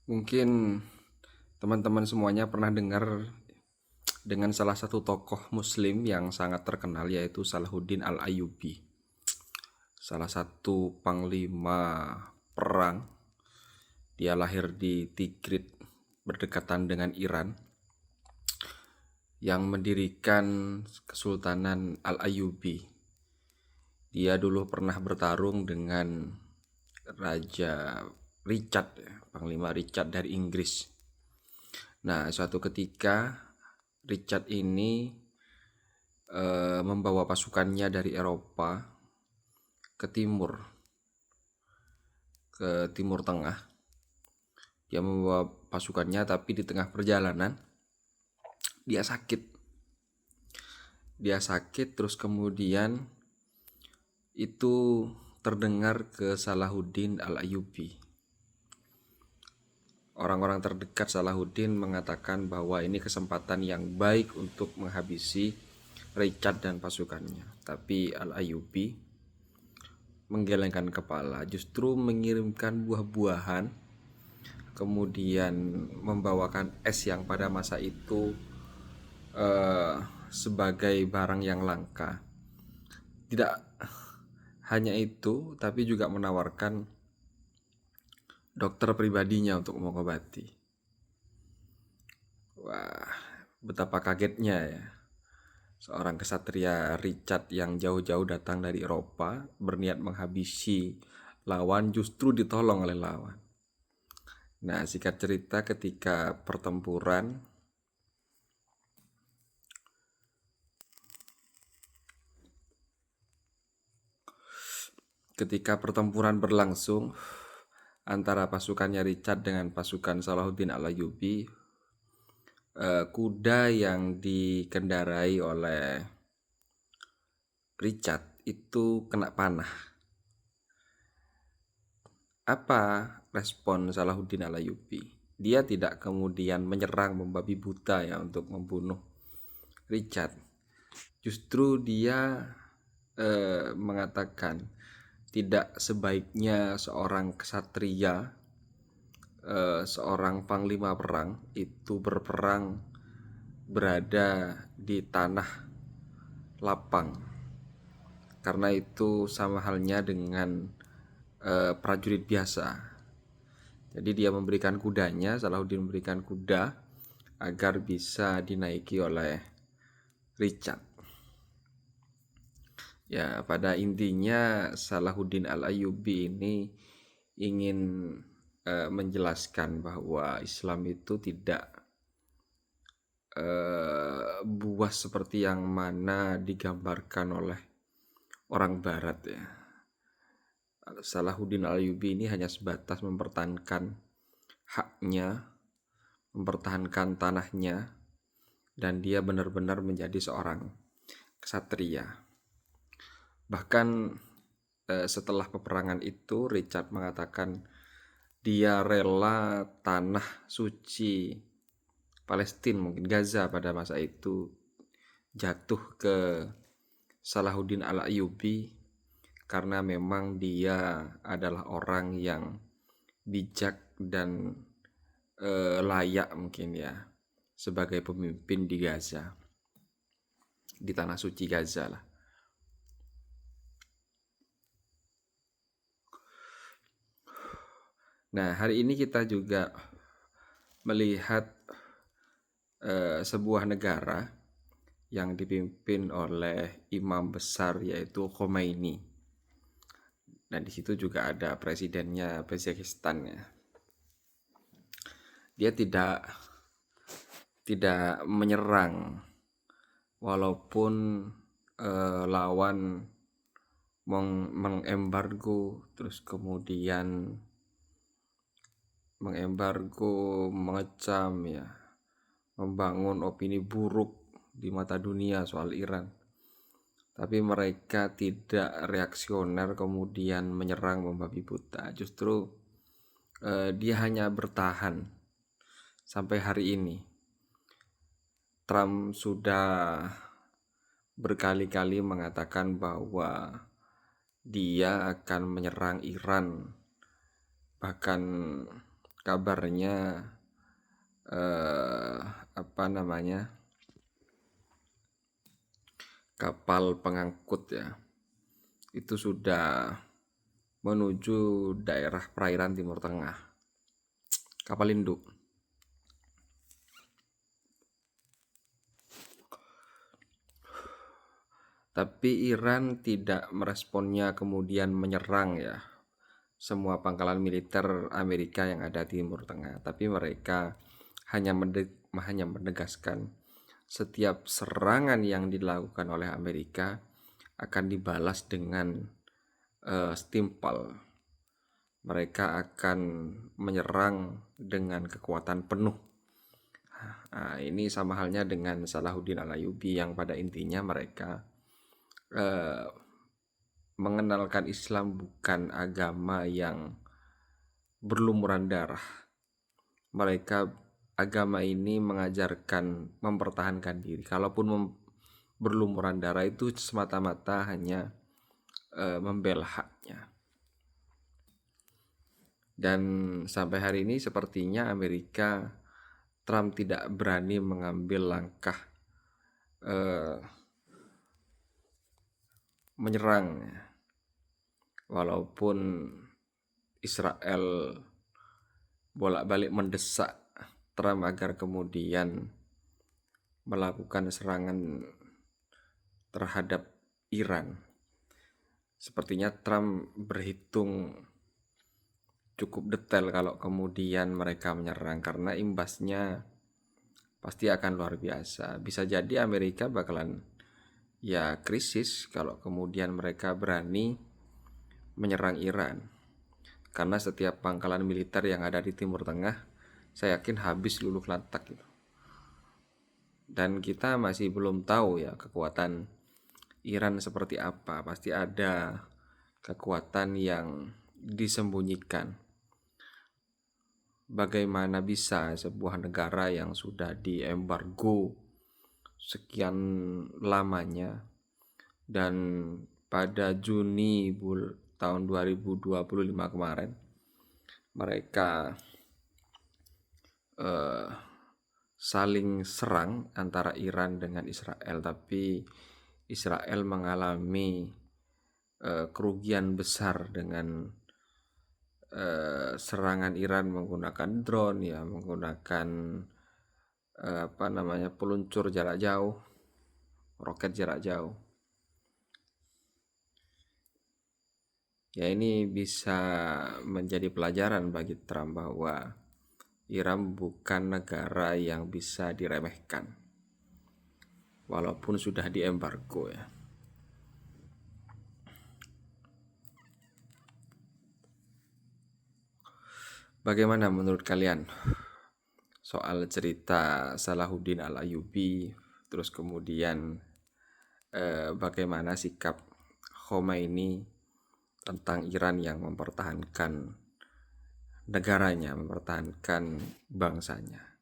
Mungkin teman-teman semuanya pernah dengar dengan salah satu tokoh muslim yang sangat terkenal, yaitu Salahuddin Al-Ayyubi. Salah satu panglima perang. Dia lahir di Tikrit, berdekatan dengan Iran, yang mendirikan Kesultanan Al-Ayyubi. Dia dulu pernah bertarung dengan Raja Richard, Panglima Richard dari Inggris. Nah, suatu ketika Richard ini membawa pasukannya dari Eropa ke Timur Tengah. Dia membawa pasukannya, tapi di tengah perjalanan dia sakit. Terus kemudian itu terdengar ke Salahuddin Al-Ayyubi. Orang-orang terdekat Salahuddin mengatakan bahwa ini kesempatan yang baik untuk menghabisi Richard dan pasukannya. Tapi Al-Ayyubi menggelengkan kepala, justru mengirimkan buah-buahan, kemudian membawakan es yang pada masa itu sebagai barang yang langka. Tidak hanya itu, tapi juga menawarkan dokter pribadinya untuk mengobati. Wah, betapa kagetnya ya. Seorang kesatria Richard yang jauh-jauh datang dari Eropa, berniat menghabisi lawan, justru ditolong oleh lawan. Nah, singkat cerita, ketika pertempuran berlangsung antara pasukannya Richard dengan pasukan Salahuddin Al-Ayyubi, kuda yang dikendarai oleh Richard itu kena panah. Apa respon Salahuddin Al-Ayyubi? Dia tidak kemudian menyerang membabi buta ya untuk membunuh Richard. Justru dia mengatakan tidak sebaiknya seorang kesatria, seorang panglima perang itu berperang berada di tanah lapang, karena itu sama halnya dengan prajurit biasa. Jadi dia memberikan kudanya, Salahuddin memberikan kuda agar bisa dinaiki oleh Richard. Ya, pada intinya Salahuddin Al-Ayyubi ini ingin menjelaskan bahwa Islam itu tidak buas seperti yang mana digambarkan oleh orang Barat ya. Salahuddin Al-Ayyubi ini hanya sebatas mempertahankan haknya, mempertahankan tanahnya, dan dia benar-benar menjadi seorang kesatria. Bahkan setelah peperangan itu, Richard mengatakan dia rela tanah suci Palestina, mungkin Gaza pada masa itu, jatuh ke Salahuddin Al-Ayyubi karena memang dia adalah orang yang bijak dan layak mungkin ya sebagai pemimpin di Gaza, di tanah suci Gaza lah. Nah, hari ini kita juga melihat sebuah negara yang dipimpin oleh imam besar, yaitu Khomeini. Dan di situ juga ada presidennya, Uzbekistan ya. Dia tidak menyerang walaupun lawan mengembargo, terus kemudian mengecam ya, membangun opini buruk di mata dunia soal Iran. Tapi mereka tidak reaksioner kemudian menyerang membabi buta. Justru dia hanya bertahan sampai hari ini. Trump sudah berkali-kali mengatakan bahwa dia akan menyerang Iran, bahkan kabarnya apa namanya, kapal pengangkut ya, itu sudah menuju daerah perairan Timur Tengah, kapal induk. Tapi Iran tidak meresponnya kemudian menyerang ya semua pangkalan militer Amerika yang ada di Timur Tengah, tapi mereka hanya menegaskan setiap serangan yang dilakukan oleh Amerika akan dibalas dengan setimpal. Mereka akan menyerang dengan kekuatan penuh. Nah, ini sama halnya dengan Salahuddin Al-Ayyubi yang pada intinya mereka mengenalkan Islam bukan agama yang berlumuran darah. Mereka agama ini mengajarkan mempertahankan diri. Kalaupun berlumuran darah itu semata-mata hanya membela haknya. Dan sampai hari ini sepertinya Trump tidak berani mengambil langkah menyerang, walaupun Israel bolak-balik mendesak Trump agar kemudian melakukan serangan terhadap Iran. Sepertinya Trump berhitung cukup detail kalau kemudian mereka menyerang, karena imbasnya pasti akan luar biasa. Bisa jadi Amerika bakalan ya krisis kalau kemudian mereka berani menyerang Iran, karena setiap pangkalan militer yang ada di Timur Tengah saya yakin habis luluh lantak gitu. Dan kita masih belum tahu ya kekuatan Iran seperti apa. Pasti ada kekuatan yang disembunyikan. Bagaimana bisa sebuah negara yang sudah diembargo sekian lamanya, dan pada Juni tahun 2025 kemarin mereka saling serang antara Iran dengan Israel, tapi Israel mengalami kerugian besar dengan serangan Iran menggunakan drone ya, menggunakan peluncur jarak jauh, roket jarak jauh. Ya, ini bisa menjadi pelajaran bagi Trump bahwa Iran bukan negara yang bisa diremehkan walaupun sudah diembargo ya. Bagaimana menurut kalian soal cerita Salahuddin Al-Ayyubi, terus kemudian bagaimana sikap Khomeini tentang Iran yang mempertahankan negaranya, mempertahankan bangsanya?